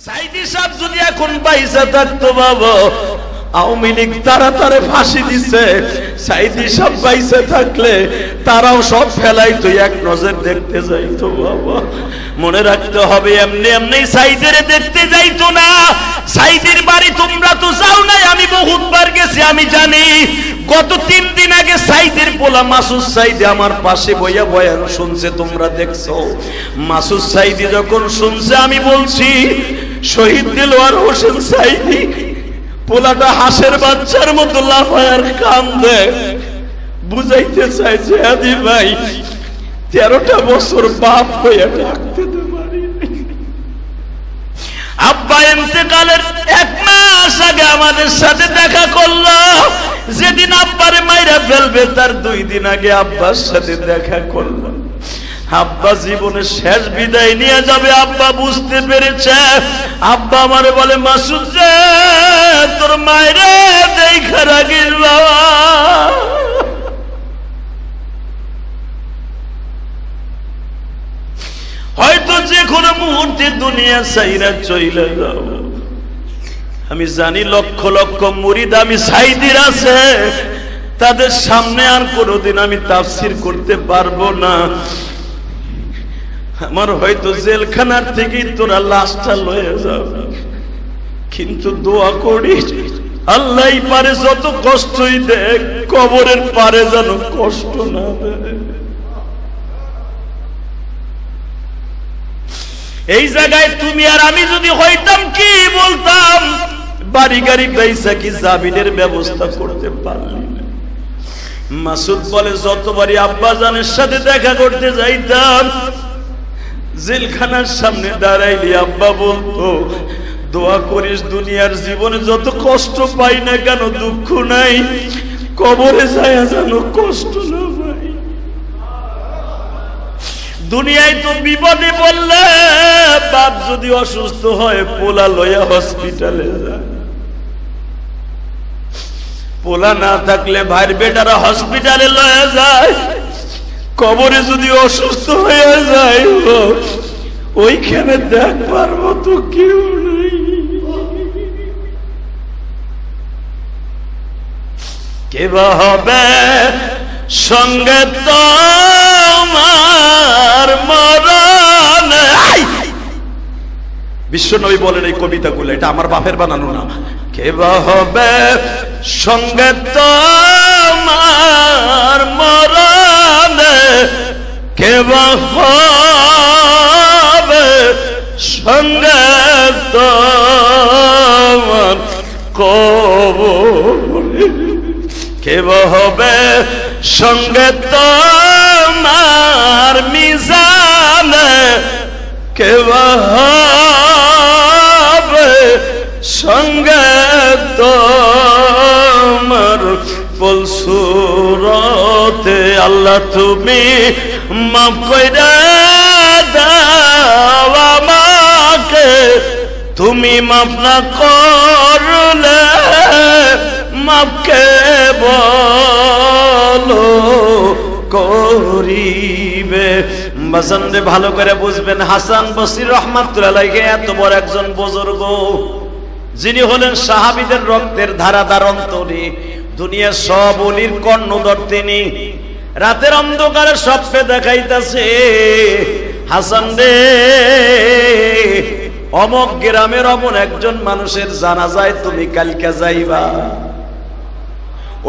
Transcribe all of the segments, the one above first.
সাইদি সাহেব যদি এখন পয়সা থাকতো বাবা, আওয়ামী লীগ তাড়াতাড়ি ফাঁসি দিছে, সাইদি সাহেব পয়সা থাকলে তারাও সব ফেলাইতো, এক নজর দেখতে যাইতো বাবা। মনে রাখতে হবে, এমনি এমনি সাইদের দেখতে যাইতো না। সাইদির বাড়ি তোমরা তো যাও নাই, আমি বহুতবার গেছি, আমি জানি। গত 3 দিন আগে সাইদের পোলা মাসুদ সাইদি আমার পাশে বইয়া বয়ান শুনছে, তোমরা দেখছো। মাসুদ সাইদি যখন শুনছে, আমি বলছি শহীদ দিলওয়ার হোসেন সাইদি পোলাটা হাঁসের বাচ্চার মতো লাফায়ার কান্দে, বুঝাইতে চাইছে আদি ভাই 13টা বছর বাপ হইয়া ডাকতে পারি। আব্বা ইন্তেকালের 1 মাস আগে আমাদের সাথে দেখা করলো। যেদিন আব্বারে মাইরা ফেলবে তার 2 দিন আগে আব্বার সাথে দেখা করলো। আব্বা জীবনের শেষ বিদায় নিয়ে যাবে, আব্বা বুঝতে পেরেছে। আব্বা আমারে বলে, মাসুদ রে তোর মায়েরে দেখা রাখিস বাবা। হয়তো যে কোনো মুহূর্তে দুনিয়া ছাইরা চইলা যাব। আমি জানি লক্ষ লক্ষ মুরিদ আমি সাইদির আছে, তাদের সামনে আর কোনোদিন আমি তাফসীর করতে পারবো না। আমার হয়তো জেলখানার থেকেই তোরা লাশটা লয়ে যাবে, কিন্তু দোয়া করি আল্লাহ পারে যত কষ্টই দেখ, কবরের পারে যেন কষ্ট না দেয়। এই জায়গায় তুমি আর আমি যদি হইতাম, কি বলতাম? বাড়ি গাড়ি পয়সা কি জামিনের ব্যবস্থা করতে পারলি না? মাসুদ বলে, যতবারই আব্বা জানের সাথে দেখা করতে যাইতাম, জেলখানার সামনে দাঁড়াইলি আব্বা বলতো, দোয়া করিস দুনিয়ার জীবনে যত কষ্ট পাই না কেন, দুঃখ নাই, কবরে যায় যেন কষ্ট না পাই। দুনিয়ায় তো বিপদে বললে, বাপ যদি অসুস্থ হয় পোলা লইয়া হসপিটালে যায়, পোলা না থাকলে ভাইয়ের বেটারা হসপিটালে লইয়া যায়। কবরে যদি অসুস্থ হয়ে যায়, ওইখানে দেখবার মতো কেউ নেই। কে বা হবে সঙ্গে তোমার মরণ? বিশ্বনবী বলেন এই কবিতাগুলো, এটা আমার বাপের বানানো না। কে বা হবে সঙ্গে তোমার মরণ, কে বা হবে সঙ্গে তোমার কবরে, কে বা হবে সঙ্গে তোমার মিজানে, কে বা হবে সঙ্গে তোমার পলসুরতে। আল্লাহ তুমি মাফ কইরা দাও আমাকে, তুমি মাফ না করলে মাফ কে বলো করিবে। বাজানরে ভালো করে বুঝবেন, হাসান বসরি রহমাতুল্লাহ আলাইহি এত বড় একজন বুজুর্গ, যিনি হলেন সাহাবীদের রক্তের ধারাদার অন্তরে, দুনিয়ার সব ওলির কর্ণধর তিনি। রাতের অন্ধকারে স্বপ্নে দেখাইতেছে, হাসান রে অমক গ্রামের অমন একজন মানুষের জানাজায় তুমি কালকে যাইবা।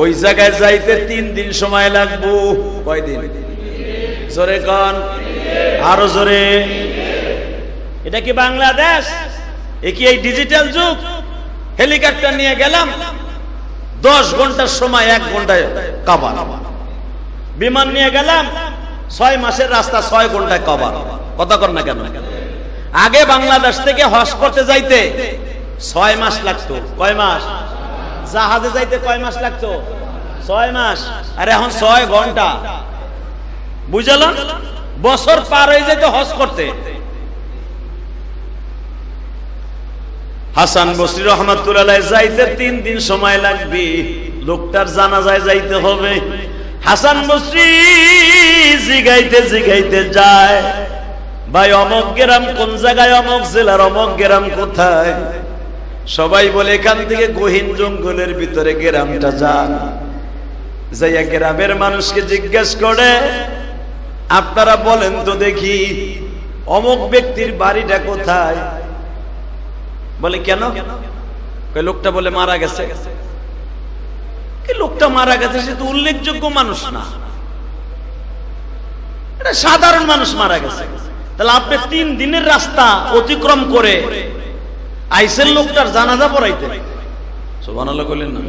ওই জায়গায় যাইতে 3 দিন সময় লাগবো। কয়দিন? জোরে কন, আরো জোরে। এটা কি বাংলাদেশ? এ কি এই ডিজিটাল যুগ? হেলিকপ্টার নিয়ে গেলাম, 10 ঘন্টার সময় 1 ঘন্টায় কভার। বিমান নিয়ে গেলাম, 6 মাসের রাস্তা 6 ঘন্টায় কভার। কথা কর না কেন? আগে বাংলাদেশ থেকে হজ করতে যাইতে 6 মাস লাগতো। কয় মাস? জাহাজে যাইতে কয় মাস লাগতো? 6 মাস। আর এখন 6 ঘন্টা। বুঝলাম, বছর পার হয়ে যেত হজ করতে। হাসান বসরি রহমাতুল্লাহ আলাইহি যাইতে 3 দিন সময় লাগবে। লোকটার জানাজায় যাইতে হবে। হাসান বসরি জিগাইতে জিগাইতে যায়, ভাই অমুক গ্রাম কোন জায়গায়, অমুক জেলার অমুক গ্রাম কোথায়? সবাই বলে এখান থেকে গহীন জঙ্গলের ভিতরে গ্রামটা যান। যাইয়া গ্রামের মানুষকে জিজ্ঞেস করে, আপনারা বলেন তো দেখি অমুক ব্যক্তির বাড়িটা কোথায়? বলে কেন? লোকটা বলে মারা গেছে। কি লোকটা মারা গেছে? সে তো উল্লেখযোগ্য মানুষ না, এটা সাধারণ মানুষ মারা গেছে। তাহলে আপনি 3 দিনের রাস্তা অতিক্রম করে আইসের লোকটার জানাজা পড়াইতে। সুবহানাল্লাহ বললেন না?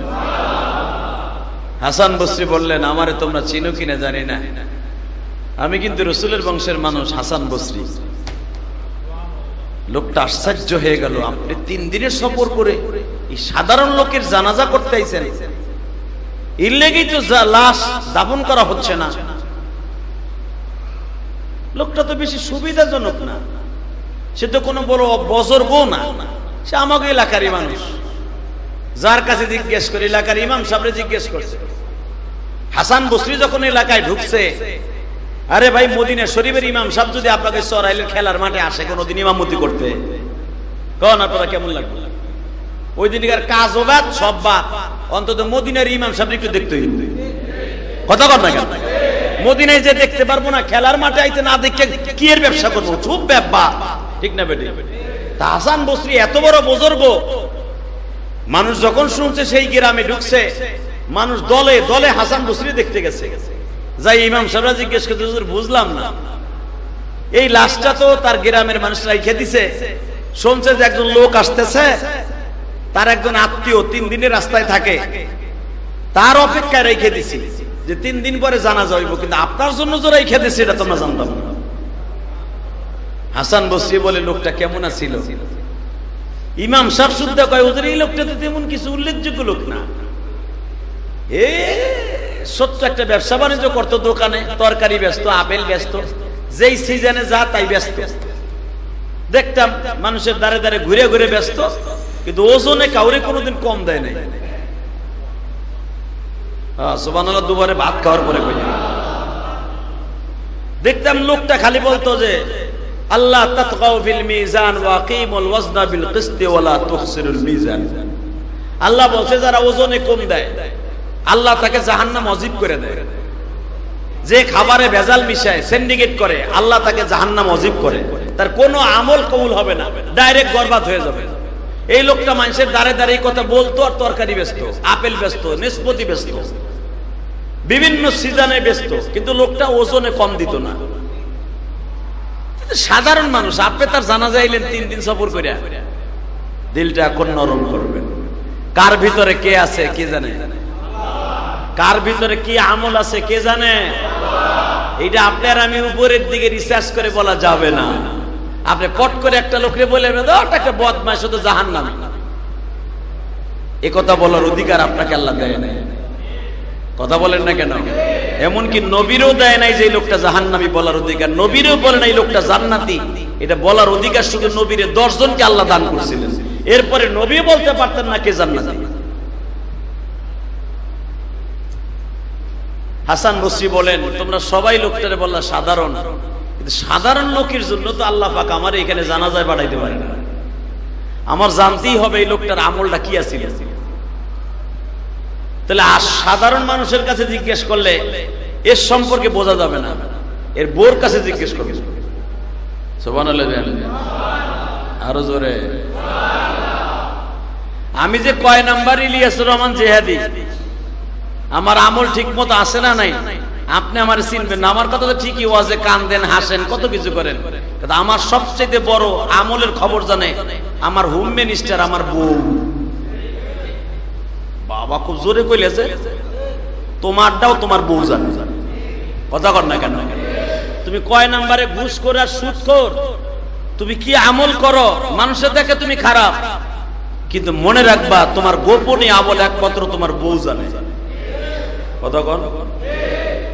হাসান বসরি বললেন, আমারে তোমরা চিনো কিনা জানি না, আমি কিন্তু রাসূলের বংশের মানুষ হাসান বসরি। লোকটা আশ্চর্য হয়ে গেল, আপনি 3 দিনের সফর করে এই সাধারণ লোকের জানাজা করতে আইছেন? এর লেগেই তো লাশ দাফন করা হচ্ছে না। লোকটা তো বেশি সুবিধাজনক না, সে তো কোনো বড় বুজুর্গ না, সে আমাকে এলাকারই মানুষ। যার কাছে জিজ্ঞেস করে, এলাকার ইমাম সাহেবরে জিজ্ঞেস করছে। হাসান বসরি যখন এলাকায় ঢুকছে, আরে ভাই মদিনা শরীফের ইমাম সাহেব যদি আপনাকে সরাইলের খেলার মাঠে আসে কোনোদিন ইমামতি করতে, কোন আপনারা কেমন লাগবে? ওই দিনকার কাজ ও বাদ সব বাদ, অন্তত মদিনার ইমাম সাহেব একটু দেখতে হইবে। কথা কর না কেন? মদিনায় যে দেখতে পারবো না, খেলার মাঠে আইতে না দেখে কি এর ব্যবসা করবো? খুব ব্যাপা, ঠিক না বেটি? তা হাসান বসরি এত বড় বুজুর্গ মানুষ, যখন শুনছে সেই গ্রামে ঢুকছে, মানুষ দলে দলে হাসান বসরি দেখতে গেছে। যাই ইমাম সাহেবরা জিজ্ঞেস করতে, হুজুর বুঝলাম না, এই লাশটা তো তার গ্রামের মানুষরা রেখে দিছে, শুনছে যে একজন লোক আসতেছে, তার একজন আত্মীয় 3 দিনের রাস্তায় থাকে, তার অপেক্ষায় রেখে দিছি যে 3 দিন পরে জানাজা হইব, কিন্তু আপনার জন্য যে রেখে দিছি এটা তোমরা জানতাম না। হাসান বসরি বলে, লোকটা কেমন ছিল? ইমাম সাহেব শুদ্ধা কয়, হুজুর এই লোকটা তো তেমন কিছু উল্লেখযোগ্য লোক না, সত্য একটা ব্যবসা বাণিজ্য করতো, দোকানে তরকারি ব্যস্ত, আপেল ব্যস্ত, যেই সিজনে যা তাই ব্যস্ত। দেখতাম মানুষের দ্বারে দ্বারে ঘুরে ঘুরে ব্যস্ত, কিন্তু ওজনে কাউরে কোনোদিন কম দেয় নাই। সুবহানাল্লাহ, দুবারে ভাত খাওয়ার পরে দেখতাম লোকটা খালি বলতো যে আল্লাহ তাতগাউ ফিল মিজান ওয়া আকিমুল ওয়াজনা বিল কিসতি ওয়া লা তুখসিরুল মিজান। আল্লাহ বলছে যারা ওজনে কম দেয় আল্লাহ তাকে জাহান্নাম ওয়াজিব করে দেয়। যে খাবারে ভেজাল মিশায়, সিন্ডিকেট করে, আল্লাহ তাকে জাহান্নাম ওয়াজিব করে। তার কোনো আমল কবুল হবে না, ডাইরেক্ট বরবাদ হয়ে যাবে। এই লোকটা মানুষের দাঁড়ে দাঁড়িয়ে কথা বলতো, আর তরকারি ব্যস্ত, আপেল ব্যস্ত, নাশপাতি ব্যস্ত, বিভিন্ন সিজনে ব্যস্ত, কিন্তু লোকটা ওজনে কম দিত না। সাধারণ মানুষ, আপনি তার জানাজা আইলেন 3 দিন সফর করিয়া, দিলটা এখন নরম করবেন। কার ভিতরে কে আছে কে জানে, কার ভিতরে কি আমল আছে কে জানে। এটা আপনার আমি উপরের দিকে রিসার্চ করে বলা যাবে না। আপনি পট করে একটা লোকরে বলে একটা বদমাশ, শুধু জাহান্নাম, এ কথা বলার অধিকার আপনাকে আল্লাহ দেয় নাই। কথা বলেন না কেন? এমনকি নবীরও দেয় নাই যে লোকটা জাহান্নামী বলার অধিকার, নবীরও বলে নাই লোকটা জান্নাতি, এটা বলার অধিকার শুধু নবীরে 10 জনকে আল্লাহ দান করেছিলেন। এরপরে নবী বলতে পারতেন না কে জান্নাতি। হাসান বসরি বলেন, তোমরা সবাই লোকটারে বললা সাধারণ, কিন্তু সাধারণ লোকের জন্য তো আল্লাহ পাক আমার এখানে জানাজায় পাঠাইতে পারে না। আমার জানতেই হবে এই লোকটার আমলটা কি আছিল। তাহলে সাধারণ মানুষের কাছে জিজ্ঞেস করলে এর সম্পর্কে বোঝা যাবে না, এর বোর কাছে জিজ্ঞেস করবে। সুবহানাল্লাহ, আরো জোরে। আমি যে কয় নাম্বার ইলিয়াসুর রহমান জেহাদি, আমার আমল ঠিক মতো আসে না নাই, আপনি আমার চিনবেন না। আমার কথা তো ঠিকই, ওয়াজে কান দেন, হাসেন, কত কিছু করেন, কিন্তু আমার সবচেয়ে বড় আমলের খবর জানে আমার হোম মিনিস্টার, আমার বউ। বাবা খুব জোরে কইলেছে, তোমারটাও তোমার বউ জানে। কথা কর না কেন? তুমি কয় নাম্বারে ঘুষ করে আর সুদ কর, তুমি কি আমল করো, মানুষের দেখে তুমি খারাপ, কিন্তু মনে রাখবা তোমার গোপনে আমল একমাত্র তোমার বউ জানে। কথা কন?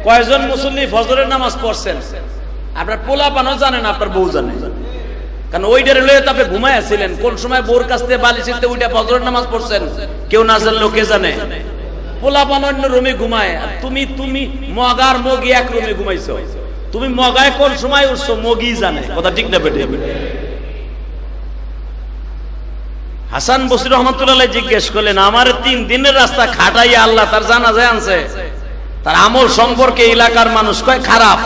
কয়জন মুসল্লি ফজরের নামাজ পড়ছেন, আপনার পোলাপানও জানেন, আপনার বউ জানে। কারণ ওইটারে লয়ে তাপে ঘুমাইছিলেন, কোন সময় বউর কাছ থেকে বালিশিতে ওইটা ফজরের নামাজ পড়ছেন, কেউ না জানলো কে জানে। পোলাপান অন্য রুমে ঘুমায়, আর তুমি মগার মগি এক রুমে ঘুমাইছো। তুমি মগায় কোন সময় উঠছো মগি জানে, কথা ঠিক না বেটে? হাসান বসরি রহমাতুল্লাহ জিজ্ঞেস করলেন, আমার 3 দিনের রাস্তা খাটাইয়া আল্লাহ তার জানাজায় আনছে, তার আমল সম্পর্কে এলাকার মানুষ কয় খারাপ।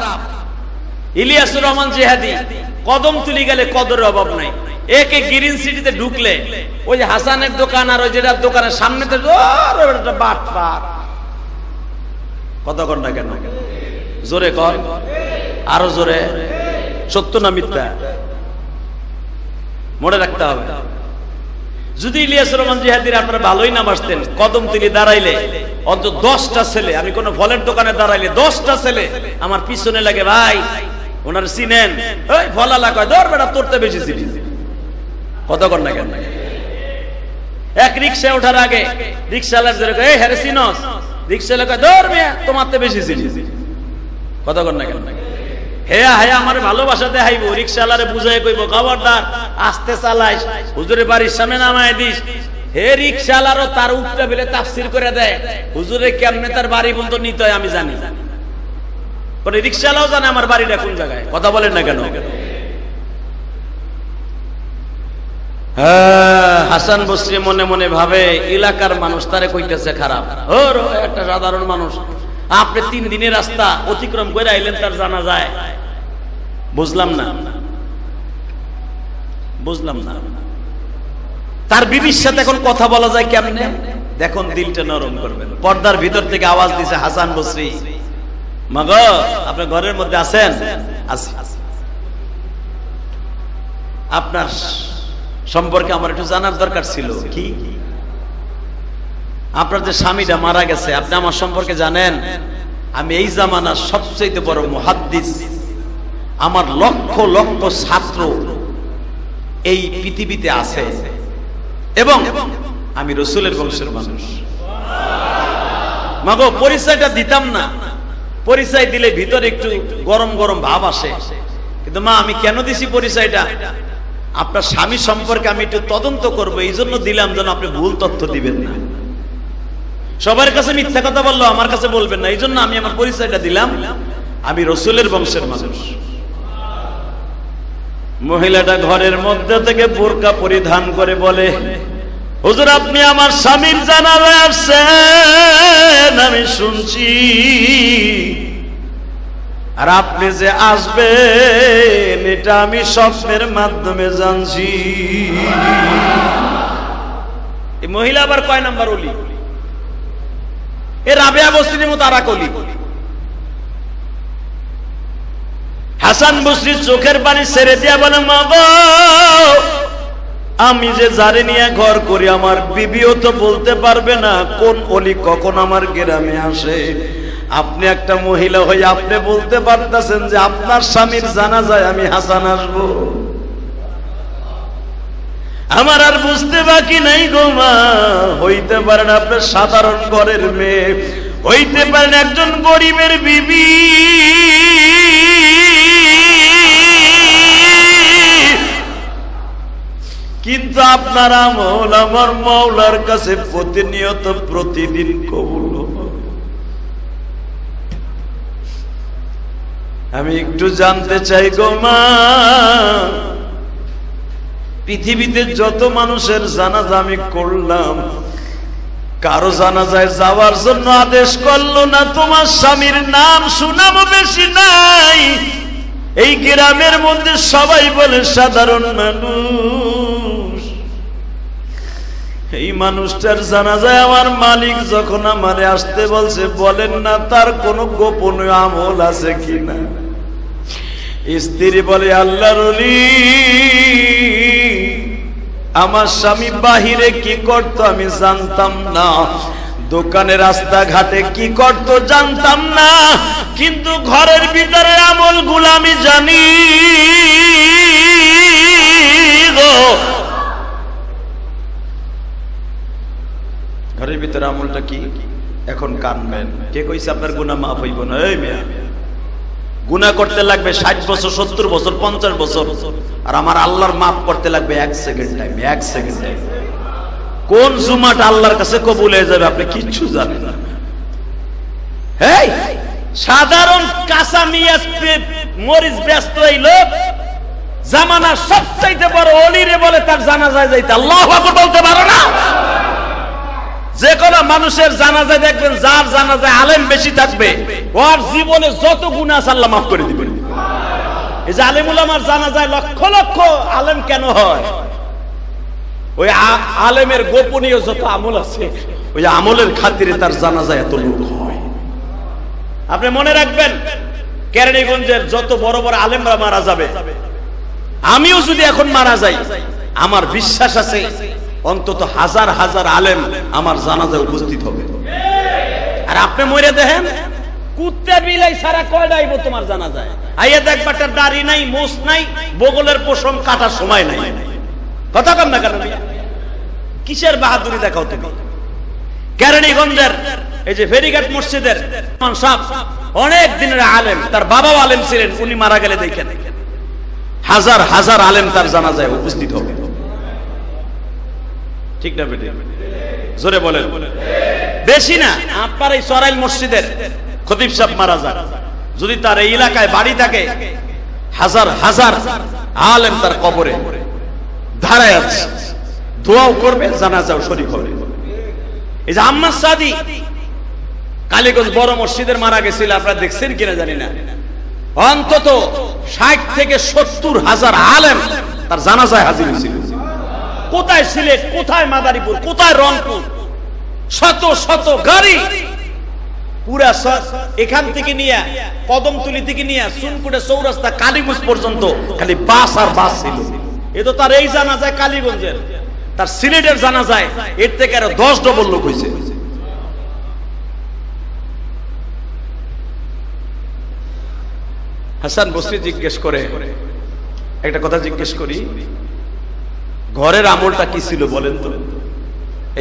ইলিয়াসুর রহমান জিহাদি কদম তুলি গেলে কদরের অভাব নাই। একে গ্রিন সিটিতে ঢুকলে ওই যে হাসানের দোকান আর ওই যেটার দোকানের সামনেতে বাটপার। কত কর না কেন? জোরে কর, আরো জোরে। সত্য না মিথ্যা? মনে রাখতে হবে। যদি ইলিয়াসুর রহমান জিহাদির আপনারা ভালোই না বাসতেন, কদম তুলি দাঁড়াইলে অন্তত 10টা ছেলে, আমি কোন ফলের দোকানে দাঁড়াইলে 10টা ছেলে আমার পিছনে লাগে, ভাই ওনার চিনেন? ওই ফলালা কয়, ধর বেটা তোরতে বেশি চিনি। কত কর না কেন? এক রিক্সা ওঠার আগে রিক্সাওয়ালা ধরে কয়, এই হ্যারে চিনস? রিক্সাওয়ালা কয়, ধর মিয়া তোমারতে বেশি চিনি। কত কর না কেন? হেয়া হেয়া আমার ভালোবাসা দেখাইবো, রিক্সাওয়ালারে বুঝাই কইব, খবরদার আস্তে চালাইস, হুজুরের বাড়ির সামনে নামায় দিস। হে রিক্সাওয়ালারও তার উঠতে বেলে তাফসির করে দেয়, হুজুরে কেমনে তার বাড়ি বন্ধ নিতে হয় আমি জানি। পরে রিক্সাওয়ালাও জানে আমার বাড়িটা কোন জায়গায়। কথা বলেন না কেন? হাসান বসরি মনে মনে ভাবে, এলাকার মানুষ তারে কইতেছে খারাপ। ওর একটা সাধারণ মানুষ, আপনি 3 দিনের রাস্তা অতিক্রম করে আইলেন, তার জানা যায়। বুঝলাম না, বুঝলাম না। তার বিবির সাথে এখন কথা বলা যায় কেমনে? দেখুন, দিলটা নরম করবেন। পর্দার ভিতর থেকে আওয়াজ দিছে হাসান বসরি, মাগো আপনি ঘরের মধ্যে আছেন? আছি। আপনার সম্পর্কে আমার একটু জানার দরকার ছিল। কি? আপনার যে স্বামীটা মারা গেছে, আপনি আমার সম্পর্কে জানেন? আমি এই জামানার সবচেয়ে বড় মুহাদ্দিস, আমার লক্ষ লক্ষ ছাত্র এই পৃথিবীতে আছে, এবং আমি রাসূলের বংশের মানুষ। মাগো পরিচয়টা দিতাম না, পরিচয় দিলে ভিতরে একটু গরম গরম ভাব আসে। কিন্তু মা, আমি কেন দিছি পরিচয়টা? আপনার স্বামী সম্পর্কে আমি একটু তদন্ত করবো, এই জন্য দিলাম, যেন আপনি ভুল তথ্য দিবেন না। সবার কাছে মিথ্যা কথা বললো, আমার কাছে বলবেন না, এই জন্য আমি আমার পরিচয়টা দিলাম, আমি রাসূলের বংশের মানুষ। মহিলাটা ঘরের মধ্যে থেকে বোরকা পরিধান করে বলে, হুজুর আপনি আমার স্বামীর জানাজায় আসছেন, আমি শুনছি, আর আপনি যে আসবেন এটা আমি স্বপ্নের মাধ্যমে জানছি। এই মহিলা আবার কয় নাম্বার ওলি? এ রাবেয়া বসরির মতো আর এক ওলি। হাসান বসরি চোখের পানি ছেড়ে দিয়া বলে, মা গো, আমি যে যারে নিয়ে ঘর করি আমার বিবিও তো বলতে পারবে না কোন ওলি কখন আমার গ্রামে আসে। আপনি একটা মহিলা হয়ে আপনি বলতে পারতেছেন যে আপনার স্বামীর জানাজায় আমি হাসান আসবো? আমার আর বুঝতে বাকি নাই গো মা। হইতে পারেন আপনার সাধারণ ঘরের মেয়ে, হইতে পারেন একজন গরিবের বিবি, কিন্তু আপনার আমল আমার মাওলার কাছে প্রতিনিয়ত প্রতিদিন কবুল হবে। আমি একটু জানতে চাই গো মা, পৃথিবীতে যত মানুষের জানাজা আমি করলাম, কারো জানাজায় যাওয়ার জন্য আদেশ করলো না। তোমার স্বামীর নাম সুনাম বেশি নাই, এই গ্রামের মধ্যে সবাই বলে সাধারণ মানুষ। এই মানুষটার জানাজায় আমার মালিক যখন আমারে আসতে বলছে, বলেন না তার কোনো গোপন আমল আছে কিনা। স্ত্রী বলে, আল্লাহর ওলি, আমার স্বামী বাহিরে কি করত আমি জানতাম না, দোকানে রাস্তাঘাটে কি করত জানতাম না, কিন্তু ঘরের ভিতরে আমল গুলো আমি জানি গো। ঘরের ভিতরে আমলটা কি? এখন কানবেন। কে কইছে আপনার গুনাহ মাফ হইব না? এই মিয়া, গুনাহ করতে লাগবে 60 বছর, 70 বছর, 50 বছর, আর আমার আল্লাহর মাফ করতে লাগবে 1 সেকেন্ড টাইম। 1 second time. কোন জুমাটা আল্লাহর কাছে কবুল হয়ে যাবে আপনি কিচ্ছু জানেন না। এই সাধারণ কাঁচা মিয়াজ মরিচ ব্যস্ত এই লোক জামানার সবচাইতে বড় অলিরে বলে তার জানাজায় যাইতে আল্লাহু আকবার বলতে পারো না? যে কোনো মানুষের জানাজায় দেখবেন যার জানাজায় আলেম বেশি থাকবে ওর জীবনে যত গুনাহ আছে আল্লাহ মাফ করে দিবেন। এই যে আলেম উলামার জানাজায় লক্ষ লক্ষ আলেম কেন হয়? ওই আলেমের গোপনীয় যত আমল আছে ওই আমলের খাতিরে তার জানাজায় এত লোক হয়। আপনি মনে রাখবেন কেরানীগঞ্জের যত বড় বড় আলেমরা মারা যাবে, আমিও যদি এখন মারা যাই আমার বিশ্বাস আছে অন্তত হাজার হাজার আলেম আমার জানাজায় উপস্থিত হবে। আর আপনি মরে দেখেন কুত্তা বিলাই সারা কয়টা আইব তোমার জানাজায়, আইয়া দেখবা তার দাড়ি নাই, মোছ নাই, বগলের পশম কাটার সময় নাই। কথা কম না কেন? কিসের বাহাদুরি দেখাও তুমি? কেরানীগঞ্জের এই যে ফেরিঘাট মসজিদের ইমাম সাহেব অনেক দিনের আলেম, তার বাবাও আলেম ছিলেন, উনি মারা গেলে দেখেন হাজার হাজার আলেম তার জানাজায় উপস্থিত হবে। ঠিক না বেটি? জোরে বলেন। বেশি না, আপনার এই সরাইল মসজিদের খতিব সাহেব মারা যান, যদি তার এই এলাকায় বাড়ি থাকে হাজার হাজার আলেম তার কবরে দাঁড়ায় আছে, দোয়াও করবে, জানাজাও শরীক হবে। এই যে আম্মাদ সাদি কালীগঞ্জ বড় মসজিদের মারা গেছিল, আপনারা দেখছেন কিনা জানি না, অন্তত 60 থেকে 70 হাজার আলেম তার জানাজায় হাজির হয়েছিল। কোথায় সিলেট, কোথায় মাদারীপুর, কোথায় রংপুর, শত শত গাড়ি পুরা এখান থেকে নিয়ে কদমতলি থেকে নিয়ে সুনকুটে চৌরাস্তা কালীগঞ্জ পর্যন্ত খালি বাস আর বাস ছিল। এ তো তার এই জানাজায় কালীগঞ্জের, তার সিলেটের জানাজায় এর থেকে আরো 10 ডবল লোক হয়েছে। হাসান বসরি জিজ্ঞেস করে, একটা কথা জিজ্ঞেস করি, ঘরের আমলটা কি ছিল বলেন তো?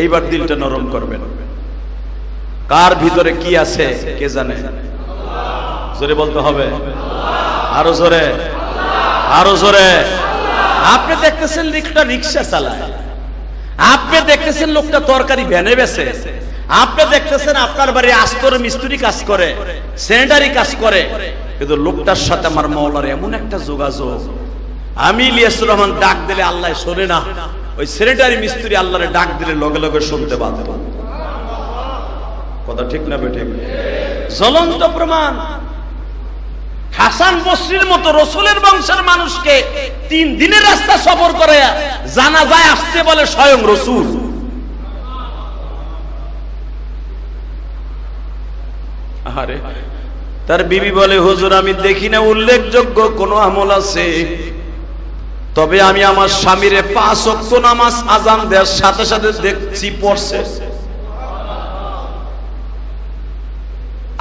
এইবার দিলটা নরম করবেন। কার ভিতরে কি আছে কে জানে? জোরে বলতে হবে, আরো জোরে, আরো জোরে। আপনি দেখতেছেন লোকটা রিক্সা চালায়, আপনি দেখতেছেন লোকটা তরকারি ভ্যানে বেচে, আপনি দেখতেছেন আপনার বাড়ি আস্তর মিস্ত্রি কাজ করে, স্যানিটারি কাজ করে, কিন্তু লোকটার সাথে আমার মাওলার এমন একটা যোগাযোগ, আমি ইলিয়াসুর রহমান ডাক দিলে আল্লাহ শোনে না, ওই স্যানিটারি মিস্ত্রি আল্লাহরে ডাক দিলে লগে লগে শুনতে বাধ্য। কথা ঠিক না বেঠিক? জ্বলন্ত প্রমাণ। হাসান বসরির মতো রসুলের বংশের মানুষকে 3 দিনের রাস্তা সফর করে জানাজায় আসতে বলে স্বয়ং রসুল। আরে তার বিবি বলে, হুজুর আমি দেখি না উল্লেখযোগ্য কোন আমল আছে, তবে আমি আমার স্বামীরে 5 ওয়াক্ত নামাজ আজান দেওয়ার সাথে সাথে দেখছি পড়ছে।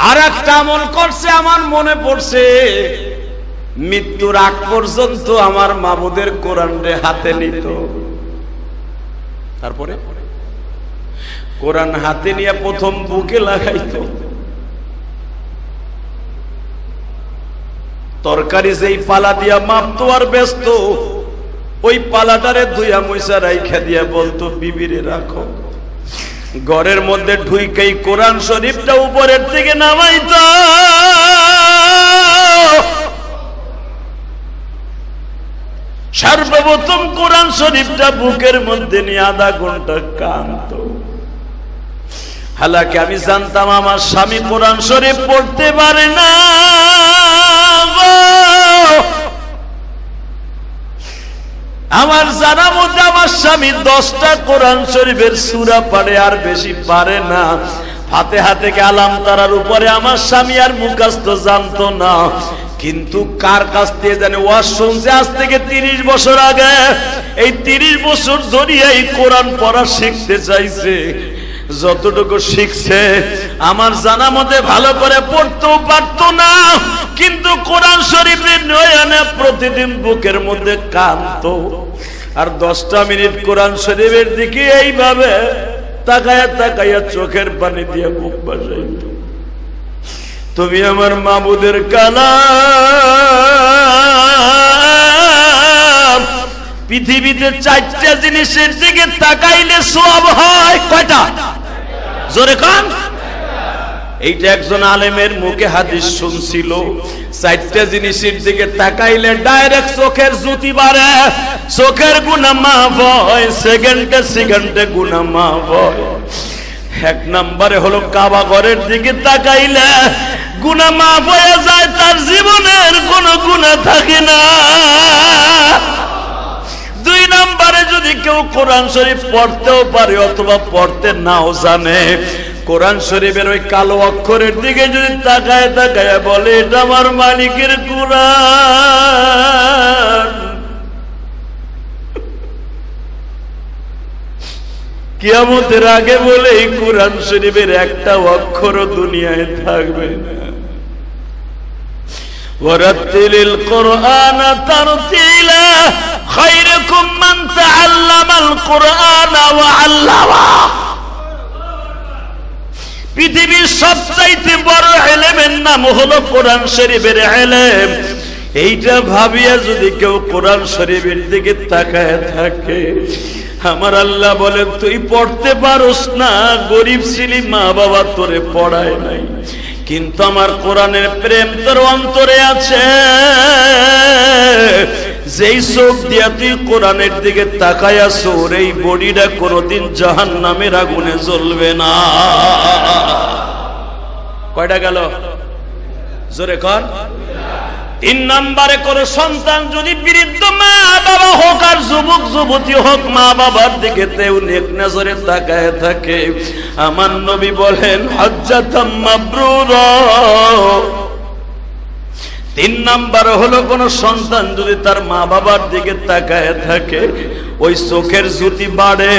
আর একটা আমল করছে আমার মনে পড়ছে, মৃত্যুর আগ পর্যন্ত আমার মাবুদের কোরআনরে হাতে নিত, তারপরে কোরআন হাতে নিয়ে প্রথম বুকে লাগাইতো। তরকারি যেই পালা দিয়া মাপতো আর ব্যস্ত, ওই পালাটারে ধুইয়া মুইসা রাইখা দিয়া বলতো, বিবিরে রাখো। ঘরের মধ্যে ঢুইকেই কোরআন শরীফটা উপরের থেকে নামাইতো। সর্বপ্রথম কোরআন শরীফটা বুকের মধ্যে নিয়ে আধা ঘন্টা কাঁদতো। হালাকি আমি জানতাম আমার স্বামী কোরআন শরীফ পড়তে পারে না, আমার জানা মধ্যে আমার স্বামী 10টা কোরআন শরীফের সূরা পড়ে, আর বেশি পারে না। ফাতিহা থেকে আলাম তারার উপরে আমার স্বামী আর মুখস্থ জানতো না, কিন্তু কার কাছ থেকে জানে ওয়াজ শুনছে আজ থেকে 30 বছর আগে। এই 30 বছর ধরে এই কোরআন পড়া শিখতে চাইছে, যতটুকু শিখছে আমার জানা মতে ভালো করে পড়তেও পারতো না, কিন্তু কোরআন শরীফের নয়নে প্রতিদিন বুকের মধ্যে কাঁদতো। আর 10টা মিনিট কোরআন শরীফের দিকে এইভাবে তাকায়া তাকায়া চোখের পানি দিয়ে বুক বাসাইতো। তুমি আমার মাবুদের কালাম, পৃথিবীতে 4টা জিনিসের দিকে তাকাইলে সওয়াব হয়। কয়টা? জোরে কান। এইটা একজন আলেমের মুখে হাদিস শুনছিল। চারটা জিনিসের দিকে তাকাইলে ডাইরেক্ট চোখের জ্যোতি বাড়ে, চোখের গুনাহ মাফ হয়, সেকেন্ডে গুনাহ মাফ হয়। এক নম্বরে হলো কাবা ঘরের দিকে তাকাইলে গুনাহ মাফ হয়ে যায়, তার জীবনের কোনো গুনাহ থাকে না। দুই নম্বরে যদি কেউ কোরআন শরীফ পড়তেও পারে অথবা পড়তে নাও জানে, কোরআন শরীফের ওই কালো অক্ষরের দিকে যদি তাকায় বলে এটা আমার মালিকের কোরআন, কিয়ামতের আগে বলে এই কোরআন শরীফের একটা অক্ষরও দুনিয়ায় থাকবে না। ওয়ারাতিলিল কুরআনা তারতিলা খায়রুকুম মান তাআল্লামাল কুরআনা ওয়া আল্লামা। পৃথিবীর সবচাইতে বড় ইলমের নাম হলো কোরআন শরীফের ইলম। এইটা ভাবিয়া যদি কেউ কোরআন শরীফের দিকে তাকায় থাকে, আমার আল্লাহ বলেন তুই পড়তে পারোস না, গরিব ছিলি, মা বাবা তোরে পড়ায় নাই, কিন্তু আমার কোরআনের প্রেম তোর অন্তরে আছে। যেই চোখ দিয়া তুই কোরআনের দিকে তাকায় আছো, এই বডিটা কোনোদিন জাহান্নামের আগুনে জ্বলবে না। কয়টা গেল? জোরে কর। তিন নম্বরে কোন সন্তান যদি বৃদ্ধ মা বাবা হোক আর যুবক যুবতী হোক, মা বাবার দিকে তেও নেক নজরে তাকায় থাকে, আমার নবী বলেন হজ্জাতাম মাবরুরা। তিন নম্বর হলো কোন সন্তান যদি তার মা বাবার দিকে তাকায় থাকে, ওই চোখের জ্যোতি বাড়ে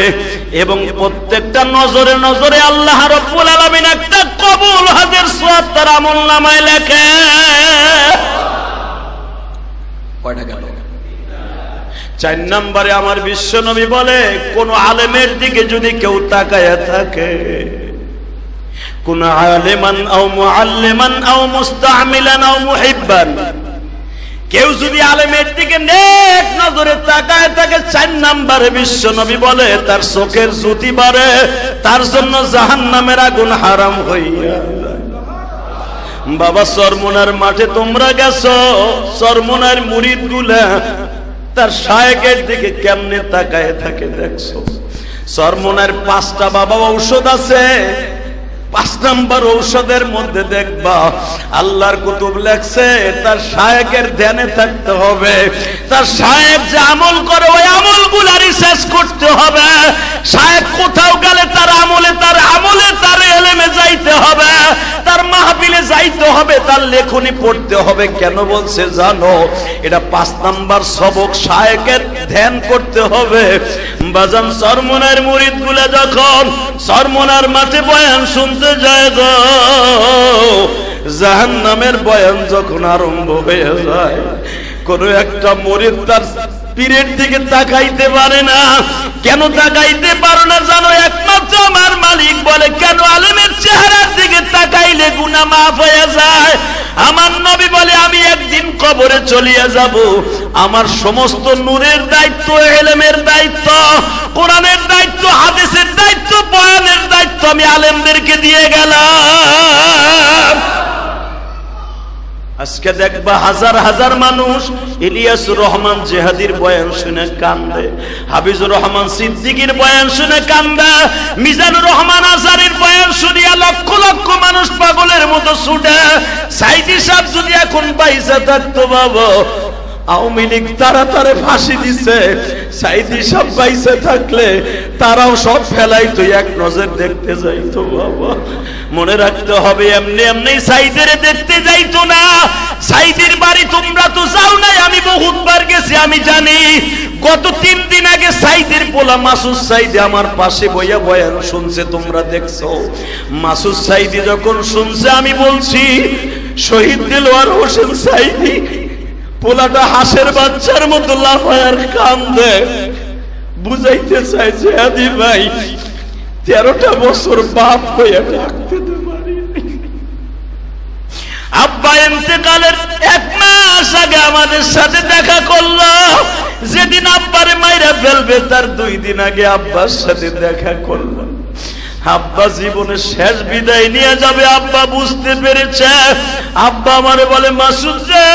এবং প্রত্যেকটা নজরে নজরে আল্লাহ রাব্বুল আলামিন একটা কবুল হজের সওয়াব তার আমলনামায় লেখে। কয়টা গেল? চার নম্বরে আমার বিশ্ব নবী বলে কোন আলেমের দিকে যদি কেউ তাকায় থাকে, কোন আলেমান আও মুআল্লিমান আও মুস্তামিলান আও মুহিব্বান, কেউ যদি আলেমের দিকে নেক নজরে তাকায় থাকে, চার নম্বরে বিশ্ব নবী বলে তার চোখের জ্যোতি বাড়ে, তার জন্য জাহান্নামের আগুন হারাম হইয়া। বাবা চরমোনার মাঠে তোমরা গেছো, চরমোনার মুরিদ গুলা তার শায়েখের দিকে কেমনে তাকায় থাকে দেখছো। চরমোনার 5টা বাবা ঔষধ আছে, 5 নম্বর ঔষধের মধ্যে দেখবা আল্লাহর কুতুব লেখছে তার শায়েখের ধ্যানে থাকতে হবে, তার শায়েখ যে আমল করে ওই আমলগুলা রিসার্চ করতে হবে, শায়েখ কোথাও গেলে তার আমলে তার ইলমে যাইতে হবে, তার মাহফিলে যাইতে হবে, তার লেখনী পড়তে হবে। কেন বলছে জানো? এটা 5 নম্বর সবক, শায়েখের ধ্যান করতে হবে। বাজান চরমোনার মুরিদগুলা যখন চরমোনার মাঠে বয়ান শুনতে যায় গো, জাহান্নামের বয়ান যখন আরম্ভ হয়ে যায়, কোন একটা মুরিদ তার পীরের দিকে তাকাইতে পারে না। কেন তাকাইতে পারো না জানো? একমাত্র আমার মালিক বলে কেন আলেমের চেহারার দিকে তাকাইলে গুনাহ মাফ হয়ে যায়। আমার নবী বলে আমি একদিন কবরে চলিয়া যাব, আমার সমস্ত নূরের দায়িত্ব, ইলমের দায়িত্ব, কোরআনের দায়িত্ব, হাদিসের দায়িত্ব, বয়ানের দায়িত্ব আমি আলেমদেরকে দিয়ে গেলাম। আজকে দেখবা হাজার হাজার মানুষ ইলিয়াসুর রহমান জিহাদির বয়ান শুনে কান্দে, হাফিজুর রহমান সিদ্দিকীর বয়ান শুনে কান্দে, মিজানুর রহমান আজারির বয়ান শুনিয়া লক্ষ লক্ষ মানুষ পাগলের মতো ছুটে। সাইদি সাহেব যদি এখন পয়সা থাকতো বাবা, আওয়ামী লীগ তাড়াতাড়ি ফাঁসি দিছে, সাইদি সাহেব পয়সা থাকলে তারাও সব ফেলাইতো, এক নজর দেখতে যাইতো। বাবা মনে রাখতে হবে, এমনি এমনি সাইদের দেখতে যাইতো না। সাইদির বাড়ি তোমরা তো যাও নাই, আমি বহুতবার গেছি, আমি জানি। গত 3 দিন আগে সাইদের পোলা মাসুদ সাইদি আমার পাশে বইয়া বয়ান শুনছে, তোমরা দেখছো। মাসুদ সাইদি যখন শুনছে, আমি বলছি শহীদ দিলওয়ার হোসেন সাইদি পোলাটা হাঁসের বাচ্চার মতো লাফায়ার কান্দে, বুঝাইতে চাইছে আদি ভাই 13টা বছর বাপ হয়ে ডাকতে পারি। আব্বা ইন্তেকালের 1 মাস আগে আমাদের সাথে দেখা করলো, যেদিন আব্বারে মাইরা ফেলবে তার 2 দিন আগে আব্বার সাথে দেখা করলো। আব্বা জীবনের শেষ বিদায় নিয়ে যাবে। আব্বা বুঝতে পেরেছে। আব্বা আমারে বলে, মাসুদ রে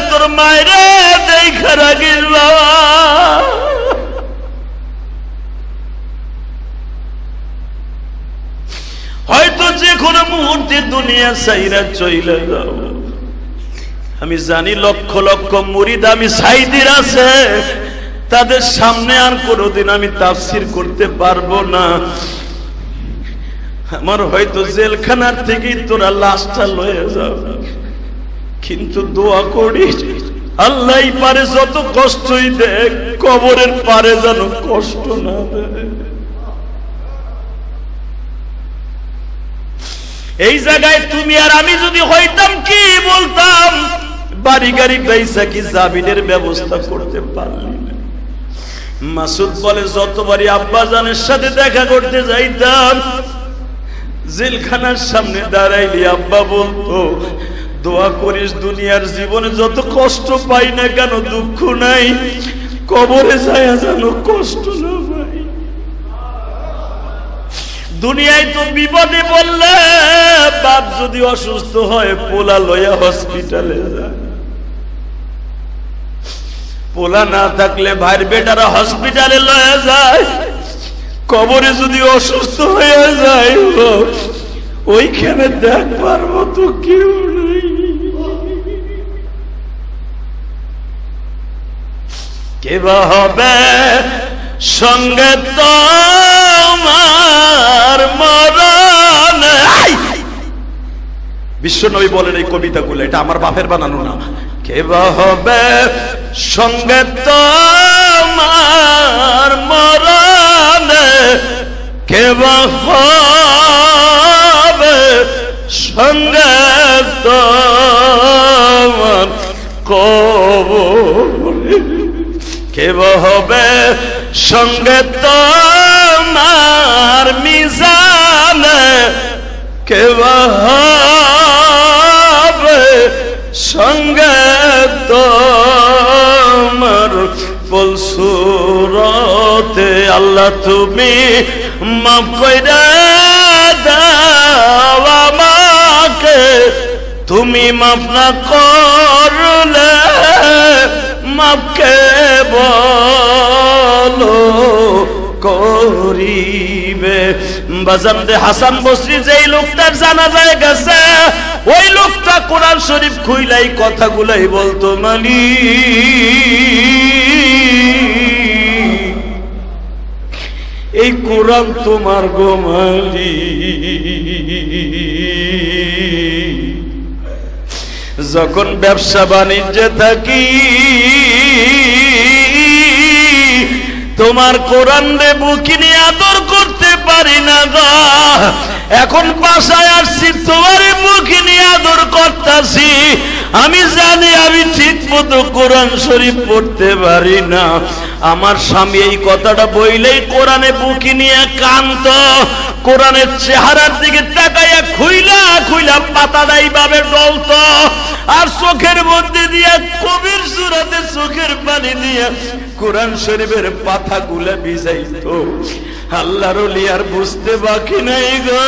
তোর মায়েরে দেখা রাখিস বাবা। হয়তো যে কোনো মুহূর্তে দুনিয়া ছাইরা চইলা যাও। আমি জানি লক্ষ লক্ষ মুরিদ আমি সাইদির আছে, তাদের সামনে আর কোনোদিন আমি তাফসীর করতে পারবো না। আমার হয়তো জেলখানার থেকেই তোরা লাশটা লয়ে যাও, কিন্তু দোয়া করি আল্লাহ পারে যত কষ্টই দেখ, কবরের পারে যেন কষ্ট না দেয়। এই জায়গায় তুমি আর আমি যদি হইতাম কি বলতাম, বাড়ি গাড়ি পয়সা কি জামিনের ব্যবস্থা করতে পারলি না। মাসুদ বলে, যতবারই আব্বাজানের সাথে দেখা করতে যাইতাম, জেলখানার সামনে দাঁড়াইলি আব্বা বলতো, দোয়া করিস দুনিয়ার জীবনে যত কষ্ট পাই না কেন, দুঃখ নাই, কবরে যায় যেন কষ্ট না পাই। দুনিয়ায় তো বিপদে বললে, বাপ যদি অসুস্থ হয় পোলা লইয়া হসপিটালে যায়, পোলা না থাকলে ভাইয়ের বেটারা হসপিটালে লইয়া যায়। কবরে যদি অসুস্থ হয়ে যায়, ওইখানে দেখবার মতো কেউ নেই। কে বা হবে সঙ্গে তোমার মরণ। বিশ্বনবী বলেন এই কবিতাগুলো, এটা আমার বাপের বানানো না। কে বা হবে সঙ্গে তোমার মরণ, কে বা হবে সঙ্গে তোমার কবরে, কে বা হবে সঙ্গে তোমার মিজানে, কে বা হবে সঙ্গে তোমার ফুলসুরতে। আল্লাহ তুমি মাফ কইরা দাও আমাকে, তুমি মাফ না করলে মাফ কে বলো করিবে। বাজান রে হাসান বসরি যেই লোকটার জানাজায় গেছে, ওই লোকটা কোরআন শরীফ খুইলাই কথাগুলাই বলতো, মালিক এই কোরআন তোমার গো মালিক। যখন ব্যবসা বাণিজ্যে থাকি তোমার কোরআন রে বুকে নিয়ে আদর করতে পারি না গো, এখন বাসায় আসছি তোমার বুকে নিয়ে আদর করতেছি। আমি জানি আমি ঠিক মতো কোরআন শরীফ পড়তে পারি না। আমার স্বামী এই কথাটা বইলেই কোরআনে বুকে নিয়ে কান্ত, কোরআনের চেহারার দিকে তাকাইয়া খুইলা খুইলা পাতাটা এইভাবে ডলত, আর চোখের মধ্যে দিয়া কবির সুরাতে চোখের পানি দিয়া কোরআন শরীফের পাতাগুলা ভিজাইতো। আল্লাহর ওলি আর বুঝতে বাকি নাই গো।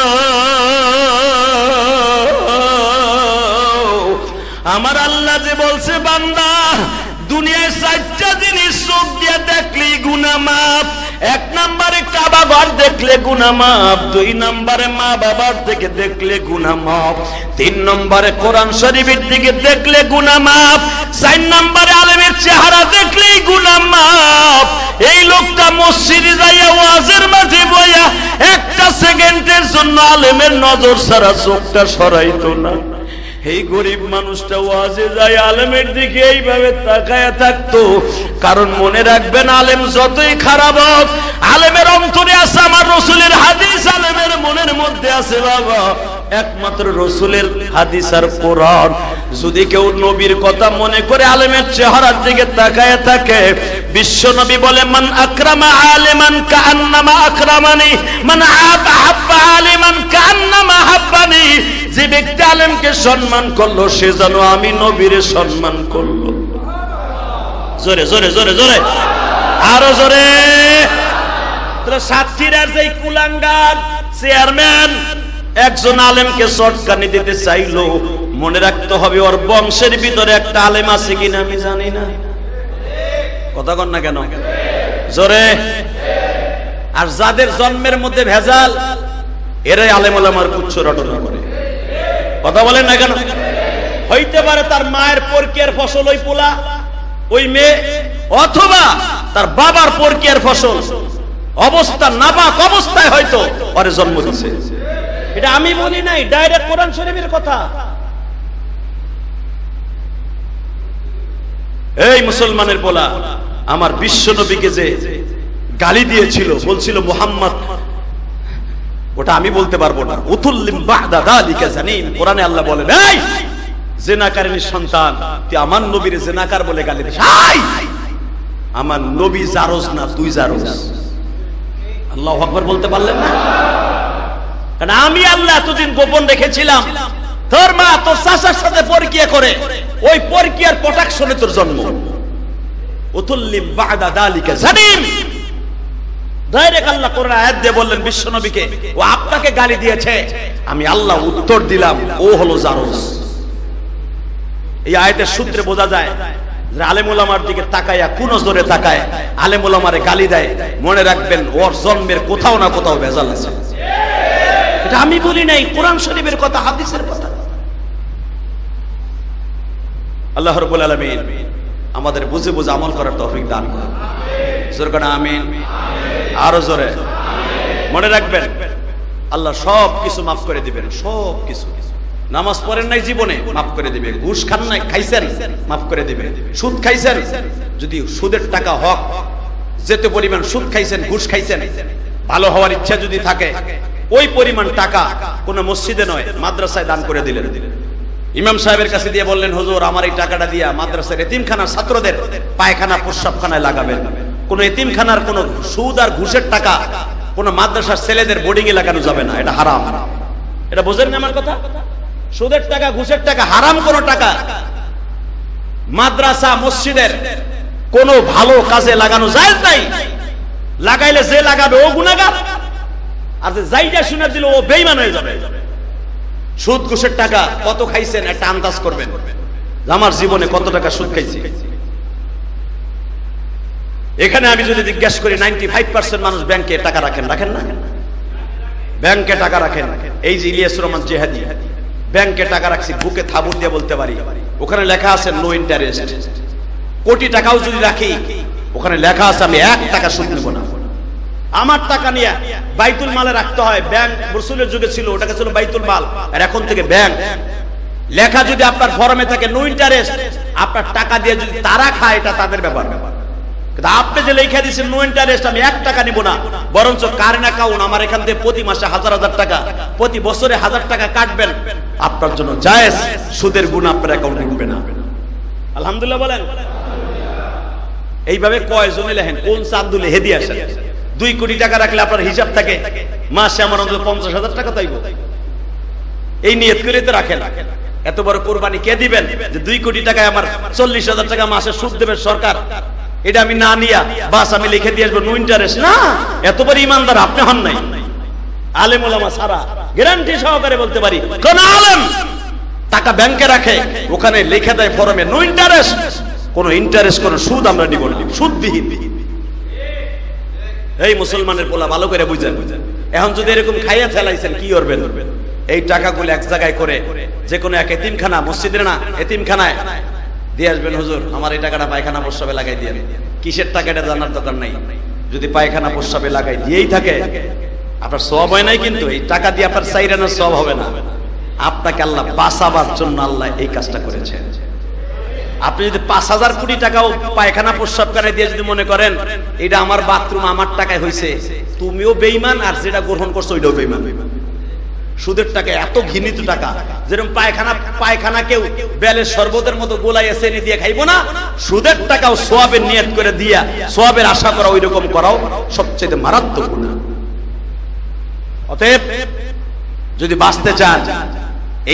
আমার আল্লাহ যে বলছে, বান্দা দুনিয়ায় 4টা জিনিস চোখ দিয়ে দেখলেই গুনাহ মাফ। 1 নম্বরে কাবা ঘর দেখলে গুনাহ মাফ, 2 নম্বরে মা বাবার দিকে দেখলে গুনাহ মাফ, 3 নম্বরে কোরআন শরীফের দিকে দেখলে গুনাহ মাফ, 4 নম্বরে আলেমের চেহারা দেখলেই গুনাহ মাফ। এই লোকটা মসজিদে যাইয়া ওয়াজের মাঠে বইয়া 1টা সেকেন্ডের জন্য আলেমের নজর ছাড়া চোখটা সরাইতো না। এই গরিব মানুষটা ওয়াজে যায় আলেমের দিকে এইভাবে তাকায়া থাকতো। কারণ মনে রাখবেন, আলেম যতই খারাপ হোক, আলেমের অন্তরে আছে আমার রসুলের হাদিস, আলেমের মনের মধ্যে আছে বাবা একমাত্র রসুলের হাদিস আর কোরআন। যদি কেউ নবীর কথা মনে করে আলেমের চেহারার দিকে তাকায়া থাকে, বিশ্ব নবী বলে, মান আকরামা আলিমান কাআন্নামা আকরামানি, মান আহাব্বা আলিমান কাআন্নামা হাব্বানি। যে ব্যক্তি আলেমকে সম্মান করলো, সে যেন আমি নবীরে সম্মান করলো। জোরে জোরে জোরে জোরে, আরো জোরে। তো সাতক্ষীরার যে কুলাঙ্গার চেয়ারম্যান একজন আলেমকে চটকানি দিতে চাইলো, মনে রাখতে হবে ওর বংশের ভিতরে একটা আলেম আছে কিনা আমি জানি না। কথা কন না কেন জোরে? আর যাদের জন্মের মধ্যে ভেজাল, এরাই আলেম ওলামার পুচ্ছ রটনা করে। কথা বলেন না কেন? হইতে পারে তার মায়ের পরকিয়ার ফসল ওই পোলা, ওই মেয়ে, অথবা তার বাবার পরকিয়ার ফসল অবস্থা নাপাক অবস্থায় হয়তো ওরে জন্ম দিয়েছে। এটা আমি বলি নাই, ডাইরেক্ট কোরআন শরীফের কথা। এই মুসলমানের পোলা আমার বিশ্ব নবীকে যে গালি দিয়েছিল, বলছিল মুহাম্মদ, ওটা আমি বলতে পারবো না। উতুল্লিম বাদা যালিকা জানিম, কোরআনে আল্লাহ বলেন এই জিনাকারিনীর সন্তান, তুই আমার নবীর জিনাকার বলে গালি দিস। আমার নবী জারজ না, তুই জারজ। আল্লাহু আকবার বলতে পারলেন না? কারণ আমি আল্লাহ এতদিন গোপন রেখেছিলাম, তোর মা তোর চাচার সাথে পরকিয়া করে, ওই পরকিয়ার প্রোটেকশনে তোর জন্ম। উতুল্লিম বাদা যালিকা জানিম, ডাইরেক্ট আল্লাহ কোরআন আয়াত দিয়ে বললেন বিশ্ব নবীকে, ও আপনাকে গালি দিয়েছে, আমি আল্লাহ উত্তর দিলাম ও হলো জারজ। এই আয়াতের সূত্রে বোঝা যায় যে আলেম ওলামার দিকে তাকায়া, কোন নজরে তাকায় আলেম ওলামারে গালি দেয়, মনে রাখবেন ওর জন্মের কোথাও না কোথাও ভেজাল আছে। এটা আমি বলি নাই, কোরআন শরীফের কথা, হাদিসের কথা। আল্লাহ রাব্বুল আলামিন আমাদের বুঝে বুঝে আমল করার তৌফিক দান করুন। জোরে করে আমিন। আরো জোরে। মনে রাখবেন আল্লাহ সব কিছু মাফ করে দিবেন, সব কিছু। নামাজ পড়েন নাই জীবনে, মাফ করে দিবে। ঘুষ খান নাই, খাইছেন, মাফ করে দিবে। সুদ খাইছেন, যদি সুদের টাকা হক যেতে পরিমাণ সুদ খাইছেন, ঘুষ খাইছেন, ভালো হওয়ার ইচ্ছা যদি থাকে, ওই পরিমাণ টাকা কোন মসজিদে নয় মাদ্রাসায় দান করে দিলেন। ইমাম সাহেবের কাছে দিয়ে বললেন, হুজুর আমার এই টাকাটা দিয়া মাদ্রাসার এতিমখানার ছাত্রদের পায়খানা প্রস্রাবখানায় লাগাবেন। কোন এতিমখানার কোন সুদ আর ঘুষের টাকা কোন মাদ্রাসার ছেলেদের বোর্ডিং এ লাগানো যাবে না, এটা হারাম। এটা বোঝেন না আমার কথা? সুদের টাকা, ঘুষের টাকা, হারাম কোন টাকা মাদ্রাসা মসজিদের কোন ভালো কাজে লাগানো যায় নাই। লাগাইলে যে লাগাবে ও গুনাহগার, আর যে যাইটা শুনে দিল ও বেঈমান হয়ে যাবে। সুদ ঘুষের টাকা কত খাইছেন একটা আন্দাজ করবেন, আমার জীবনে কত টাকা সুদ খাইছি। এখানে আমি যদি জিজ্ঞেস করি 95% মানুষ ব্যাংকে টাকা রাখেন, রাখেন না? ব্যাংকে টাকা রাখেন। এই যে ইলিয়াস রহমান জিহাদি ব্যাংকে টাকা রাখছি, বুকে থাবুর দিয়ে বলতে পারি, ওখানে লেখা আছে নো ইন্টারেস্ট। কোটি টাকাও যদি রাখি, ওখানে লেখা আছে আমি 1 টাকা সুদ নেব না। আমার টাকা নিয়ে বাইতুল মালে রাখতে হয়। ব্যাংক রাসূলের যুগে ছিল, ওটাকে ছিল বাইতুল মাল, আর এখন থেকে ব্যাংক। লেখা যদি আপনার ফরমে থাকে নো ইন্টারেস্ট, আপনার টাকা দিয়ে যদি তারা খায়, এটা তাদের ব্যাপার। কিন্তু আপনি যে লেখা দিয়েছেন নো ইন্টারেস্ট, আমি 1 টাকা নিব না, বরঞ্চ কারেন্ট অ্যাকাউন্ট আমার এখান থেকে প্রতি মাসে 1000 টাকা, প্রতি বছরে 1000 টাকা কাটবেন, আপনার জন্য জায়েজ। সুদের গুণ আপনার অ্যাকাউন্টে ঢুকবে না। আলহামদুলিল্লাহ বলেন। এইভাবে কয়জনে লেখেন, কোন চাঁদ লেহে দিয়ে আসেন। 2 কোটি টাকা রাখলে আপনার হিসাব থাকে মাসে আমার অন্তত 50,000 টাকা তাইব। এই নিয়ত করে তো রাখেন। এত বড় কোরবানি কে দিবেন যে 2 কোটি টাকায় আমার 40,000 টাকা মাসে সুদ দেবে সরকার? এটা আমি না নিয়া বাস আমি লিখে দিয়ে আসবো নো ইন্টারেস্ট না। এত বড় ইমানদার আপনি হন নাই। আলেম ওলামা সারা গ্যারান্টি সহকারে বলতে পারি, কোন আলেম টাকা ব্যাংকে রাখে, ওখানে লিখে দেয় ফরমে নো ইন্টারেস্ট। কোন ইন্টারেস্ট, কোন সুদ আমরা নিব না, সুদবিহীন। এই মুসলমানের পোলা ভালো করে বুঝেন। এখন যদি এরকম খাইয়া ফেলাইছেন, কি করবেন? এই টাকাগুলো এক জায়গায় করে যে কোনো এক এতিমখানা, মসজিদের না এতিমখানায় দিয়ে আসবেন। হুজুর আমার এই টাকাটা পায়খানা প্রস্রাবে লাগাই দিয়ে। কিসের টাকাটা জানার দরকার নাই। যদি পায়খানা প্রস্রাবে লাগাই দিয়েই থাকে, আপনার সওয়াব হয় নাই, কিন্তু এই টাকা দিয়ে আপনার চাইরানোর সওয়াব হবে না। আপনাকে আল্লাহ বাঁচাবার জন্য আল্লাহ এই কাজটা করেছেন। আপনি যদি 5,000 কোটি টাকাও পায়খানা প্রস্রাব করে দিয়ে যদি মনে করেন এটা আমার বাথরুম, আমার টাকায় হয়েছে, তুমিও বেঈমান, আর যেটা গ্রহণ করছো ওইটাও বেঈমান। সুদের টাকা এত ঘৃণিত টাকা, যেরকম পায়খানা কেউ বেলের শরবতের মতো গোলাইয়া চেনি দিয়ে খাইবো না, সুদের টাকাও সওয়াবের নিয়ত করে দিয়া সওয়াবের আশা করা ওই রকম করাও সবচেয়ে মারাত্মক গুনাহ। অতএব যদি বাঁচতে চান,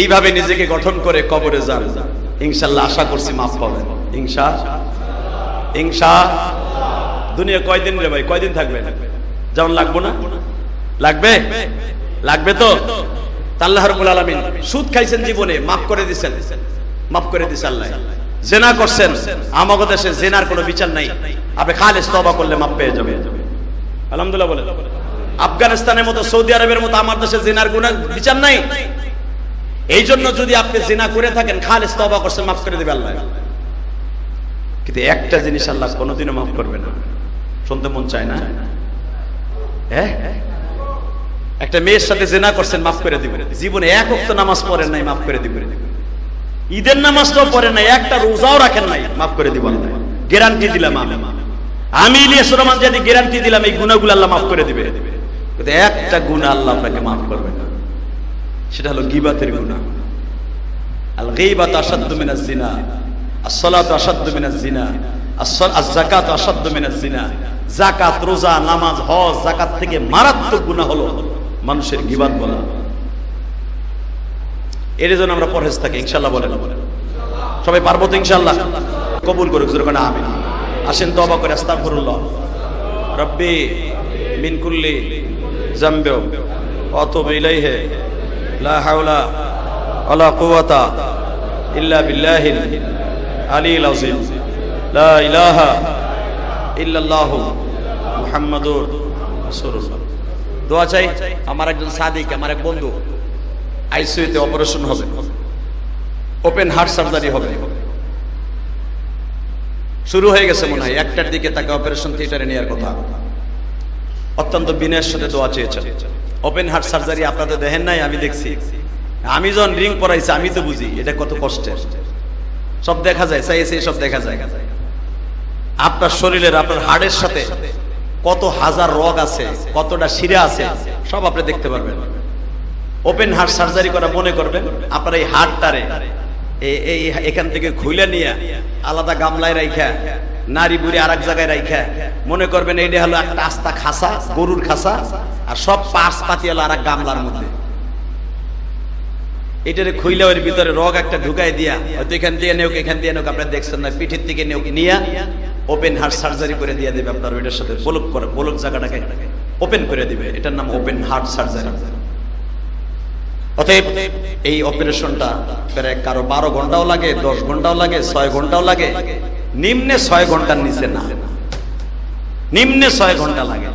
এইভাবে নিজেকে গঠন করে কবরে যান, ইনশাআল্লাহ আশা করছি মাফ পাবেন। ইনশাআল্লাহ। দুনিয়া কয়দিন রে ভাই, কয়দিন থাকবেন? যেমন লাগবো না? লাগবে? লাগবে তো? আল্লাহ রাব্বুল আলামিন সুদ খাইছেন জীবনে, মাফ করে দিয়েছেন, মাফ করে দিয়েছে আল্লাহ। জিনা করছেন, আমাদের দেশে জিনার কোনো বিচার নাই, আপনি খালেস তওবা করলে মাফ পেয়ে যাবেন। আলহামদুলিল্লাহ বলেন। আফগানিস্তানের মতো, সৌদি আরবের মতো আমার দেশে জিনার কোনো বিচার নাই। এই জন্য যদি আপনি জিনা করে থাকেন, খালেস তওবা করছেন, মাফ করে দিবে আল্লাহ। কিন্তু একটা জিনিস আল্লাহ কোনোদিনও মাফ করবে না। শুনতে মন চায় না? হ্যাঁ, একটা মেয়ের সাথে জিনা করছেন, মাফ করে দিবেন। জীবনে এক ওয়াক্ত নামাজ পড়েন নাই, মাফ করে দিবেন। ঈদের নামাজটাও পড়েন নাই, একটা রোজাও রাখেন নাই, মাফ করে দিবেন। গ্যারান্টি দিলাম আমি ইলিয়াস রহমান যদি গ্যারান্টি দিলাম এই গুনাহগুলো আল্লাহ মাফ করে দিবে। কিন্তু একটা গুনাহ আল্লাহ আপনাকে মাফ করবে না, সেটা হলো গীবাতের গুনাহ। আল গীবাতু আশাদ্দু মিনাজ জিনা, আস-সালাতু আশাদ্দু মিনাজ জিনা, আস-যাকাতু আশাদ্দু মিনাজ জিনা। যাকাত, রোজা, নামাজ, হজ, যাকাত থেকে মারাত্মক গুনাহ হলো মানুষের গীবাত বলা। এর জন্য আমরা পরহেজ থাকি ইনশাআল্লাহ। বলেন সবাই পারবো তো ইনশাআল্লাহ? কবুল করুক জোরে করে আমিন। আসেন তওবা করে আস্তাগফিরুল্লাহ রব্বি মিন কুল্লি যামবি ওয়া আতুবু ইলাইহি লা হাওলা ওয়ালা কুওয়াতা ইল্লা বিল্লাহিল আলিয়্যিল আযীম লা ইলাহা ইল্লাল্লাহু মুহাম্মাদুর রাসূলুল্লাহ। দোয়া চাই। আমার একজন সাদিক, আমার এক বন্ধু, আইসিইউতে অপারেশন হবে, ওপেন হার্ট সার্জারি হবে, শুরু হয়ে গেছে মনে হয়। 1টার দিকে তাকে অপারেশন থিয়েটারে নেওয়ার কথা। অত্যন্ত বিনয়ের সাথে দোয়া চেয়েছেন। ওপেন হার্ট সার্জারি আপনাদের দেখেন নাই? আমি দেখছি। আমি যখন রিং পরাইছি আমি তো বুঝি এটা কত কষ্টের। সব দেখা যায়, চাইছে সব দেখা যায়। আপনার শরীরের, আপনার হাড়ের সাথে কত হাজার রগ আছে, কতটা শিরা আছে, সব আপনি দেখতে পারবেন। ওপেন হার্ট সার্জারি করা মনে করবেন আপনার এই হাড়টারে এই এখান থেকে খুইলা নিয়ে আলাদা গামলায় রাইখা, নারী বুড়ি আর এক জায়গায় রাইখা, মনে করবেন এইটা হলো একটা আস্তা খাসা, গরুর খাসা, আর সব পাশ পাতি হলো আর এক গামলার মধ্যে। এটারে খুইলা ওর ভিতরে রগ একটা ঢুকাই দিয়া, হয়তো এখান দিয়ে নেওক, এখান দিয়ে নেওক, আপনারা দেখছেন না, পিঠের থেকে নেওক, নিয়ে ওপেন হার্ট সার্জারি করে দিয়ে দেবে আপনার ওইটার সাথে বলক করে, বলক জায়গাটাকে ওপেন করে দিবে। এটার নাম ওপেন হার্ট সার্জারি। অতএব এই অপারেশনটা প্রায় কারো 12 ঘন্টাও লাগে, 10 ঘন্টাও লাগে, 6 ঘন্টাও লাগে, নিম্নে 6 ঘন্টার নিচে না, নিম্নে 6 ঘন্টা লাগে।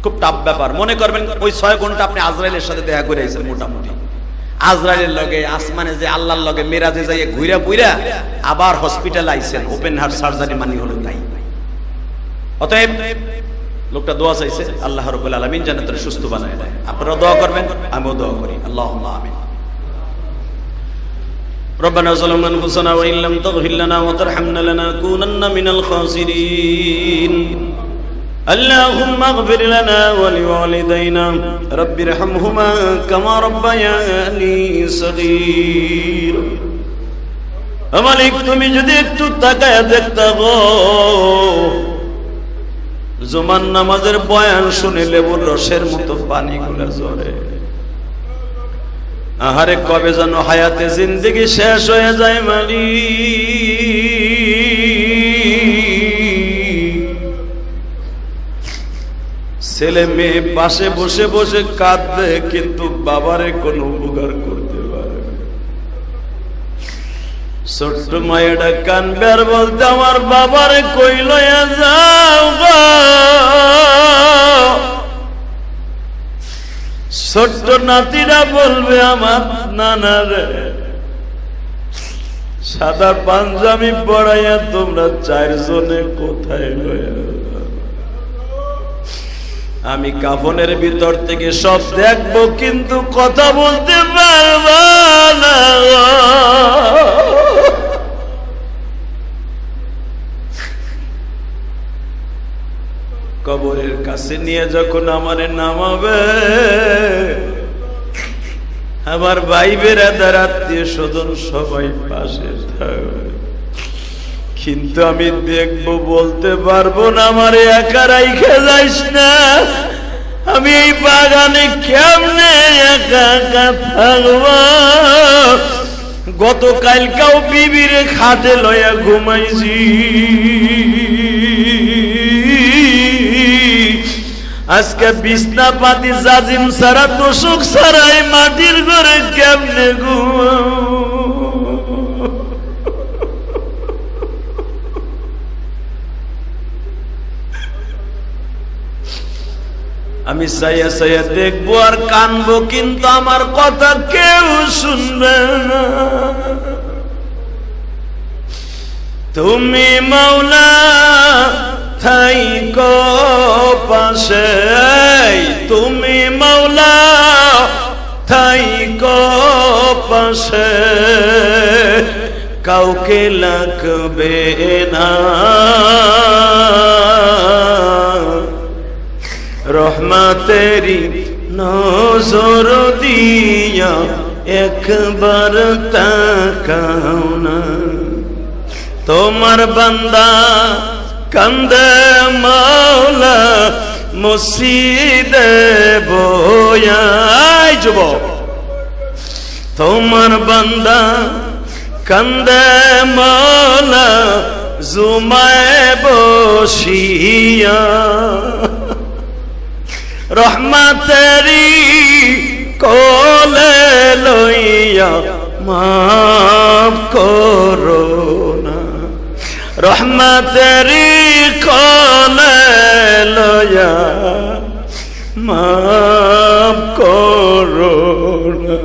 খুব টাফ ব্যাপার। মনে করবেন ওই 6 ঘন্টা আপনি আজরাইলের সাথে দেখা করে আইছেন মোটামুটি। আজরাইলের লগে আসমানে যে আল্লাহর লগে মেরাজে যাইয়ে ঘুরা পুইরা আবার হসপিটাল আইছেন। ওপেন হার্ট সার্জারি মানে হলো তাই। অতএব লোকটা দোয়া চাইছে, আল্লাহ রাব্বুল আলামিন যেন তাকে সুস্থ বানায় দেয়। আপনারা দোয়া করবেন, আমিও দোয়া করি। আল্লাহুম্মা আমিন। ربنا ظلمنا أنفسنا وإن لم تغفر لنا وترحمنا لنكونن من الخاسرين اللهم اغفر لنا ولوالدينا رب ارحمهما كما ربياني صغيرا মালিক তুমি যদি একটু তাকায় দেখতে গো, জুমার নামাজের বয়ান শুনে লেবুর রসের মতো পানিগুলো ঝরে। আহারে কবে যেন হায়াতে জিন্দেগি শেষ হয়ে যায় মালিক। ছেলে মেয়ে পাশে বসে বসে কাঁদবে, কিন্তু বাবারে কোনো উপকার করতে পারে না। ছোট্ট মায়েরা কানবে আর বলতে আমার বাবারে কই লইয়া যাও গো। ছোট্ট নাতিরা বলবে আমার নানারে সাদা পাঞ্জাবি পরাইয়া তোমরা 4 জনে কোথায় লইয়া। আমি কাফনের ভিতর থেকে সব দেখবো, কিন্তু কথা বলতে পারবো না। কবরের কাছে নিয়ে যখন আমারে নামাবে, আমার ভাই বেরাদার আত্মীয় স্বজন সবাই পাশে থাকবে, কিন্তু আমি দেখবো, বলতে পারবো না আমারে একা রাইখে যাইস না। আমি এই বাগানে কেমনে একা একা থাকবো। গতকালকেও বিবিরে খাটে লইয়া ঘুমাইছি, আজকে বিছনা পাতি জাজিম সারা তোষক সারাই মাটির ঘরে কেমনে ঘুমাও? আমি চাইয়া চাইয়া দেখবো আর কানবো, কিন্তু আমার কথা কেউ শুনবে না। তুমি মাওলা থাইকো পাশে, তুমি মাওলা থাইকো পাশে, কাউকে লাগবে না। রহমতেরি নজর দিয়া একবার তাকাও না। তোমার বান্দা কান্দে মাওলা মসজিদে বয়া। যুবক, তোমার বান্দা কান্দে মাওলা জুমায় বসিয়া। রহমতেরি কোলে লইয়া মাফ করো না। রহমতেরি কোলে লইয়া মাফ করো না।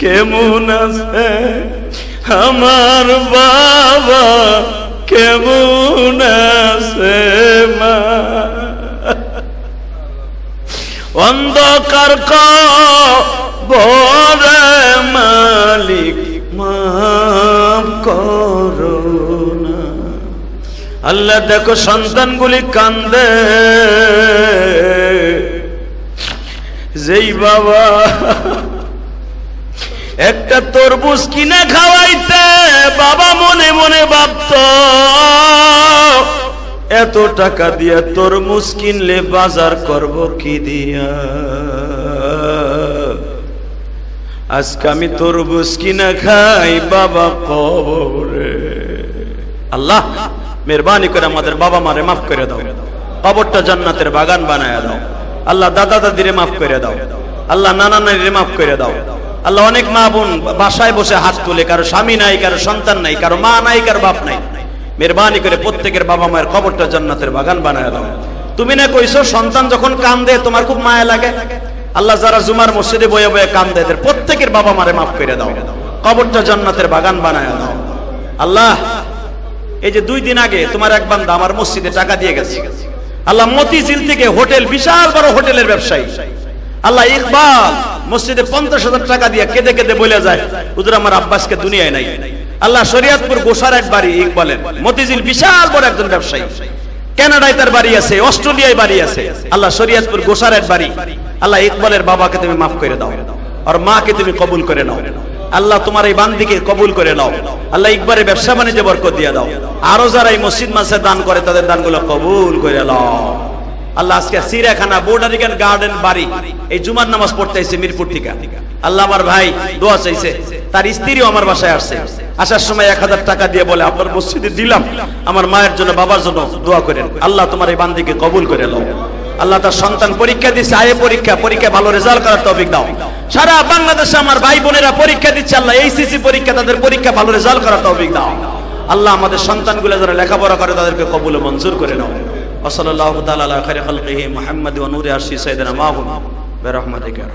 কেমন আছে আমার বাবা, কেমন আছে মা? অন্ধকার কবরে মালিক মাফ করো না। আল্লাহ দেখো সন্তানগুলি কান্দে, যেই বাবা একটা তরমুজ কিনে খাওয়াইতে বাবা মনে মনে ভাবত এত টাকা দিয়া তরমুজ কিনলে বাজার করব কি দিয়া। আজকে আমি তরমুজ কিনা খাই বাবা কবরে। আল্লাহ মেহরবানি করে আমাদের বাবা মারে মাফ করে দাও, কবরটা জান্নাতের বাগান বানায় দাও। আল্লাহ দাদা দাদিরে মাফ করে দাও, আল্লাহ নানা নানিরে মাফ করে দাও। আল্লাহ অনেক মা বোন বাসায় বসে হাত তুলে, কারো স্বামী নাই, কারো সন্তান নাই, কারো মা নাই, কারো বাপ নাই। মেহরবানি করে প্রত্যেকের বাবা মায়ের কবরটা জান্নাতের বাগান বানায় দাও। তুমি না কইছো সন্তান যখন কান্দে তোমার খুব মায়া লাগে। আল্লাহ যারা জুমার মসজিদে বয়ে বয়ে কান্দে এদের প্রত্যেকের বাবা মারে মাফ করে দাও, কবরটা জান্নাতের বাগান বানায় দাও। আল্লাহ এই যে 2 দিন আগে তোমার এক বান্দা আমার মসজিদে টাকা দিয়ে গেছে। আল্লাহ মতিঝিল থেকে হোটেল, বিশাল বড় হোটেলের ব্যবসায়ী, আল্লাহ ইকবাল মসজিদে 50,000 টাকা দিয়ে কেঁদে কেঁদে বলে যায়, হুজুর আমার আব্বাসকে দুনিয়ায় নাই। আল্লাহ শরীয়তপুর গোসারাট বাড়ি ইকবালের, মতিঝিল বিশাল বড় একজন ব্যবসায়ী, কানাডায় তার বাড়ি আছে, অস্ট্রেলিয়ায় বাড়ি আছে। আল্লাহ শরীয়তপুর গোসারাট বাড়ি। আল্লাহ ইকবালের বাবাকে তুমি মাফ করে দাও, আর মাকে তুমি কবুল করে নাও। আল্লাহ তোমার এই বান্দিকে কবুল করে নাও। আল্লাহ ইকবালের ব্যবসা বাণিজ্যে বরকত দিয়ে দাও। আরো যারা এই মসজিদ মাসে দান করে তাদের দানগুলো কবুল করে নাও। আল্লাহ আজকে সিরাখানা বোটানিক্যাল গার্ডেন বাড়ি এই জুমার নামাজ পড়তে এসে মিরপুর থেকে। আল্লাহ আমার ভাই দোয়া চাইছে, তার স্ত্রীও আমার বাসায় আসছে। আসার সময় 1000 টাকা দিয়ে বলে আপনার মসজিদে দিলাম, আমার মায়ের জন্য বাবার জন্য দোয়া করেন। আল্লাহ তোমার এই বান্দিকে কবুল করে নাও। আল্লাহ তার সন্তান পরীক্ষা দিচ্ছে, আয়ে পরীক্ষা ভালো রেজাল্ট করার তৌফিক দাও। সারা বাংলাদেশে আমার ভাই বোনেরা পরীক্ষা দিচ্ছে, আল্লাহ এইচএসসি পরীক্ষা, তাদের পরীক্ষা ভালো রেজাল্ট করার তৌফিক দাও। আল্লাহ আমাদের সন্তানগুলো যারা লেখাপড়া করে তাদেরকে কবুল ও মঞ্জুর করে নাও। ওয়া সাল্লাল্লাহু তাআলা আলা খায়রি খালকিহি মুহাম্মাদ ওয়া নূরি আরশি সাইয়্যিদিনা মাহমুদ বিরহমাতিকা।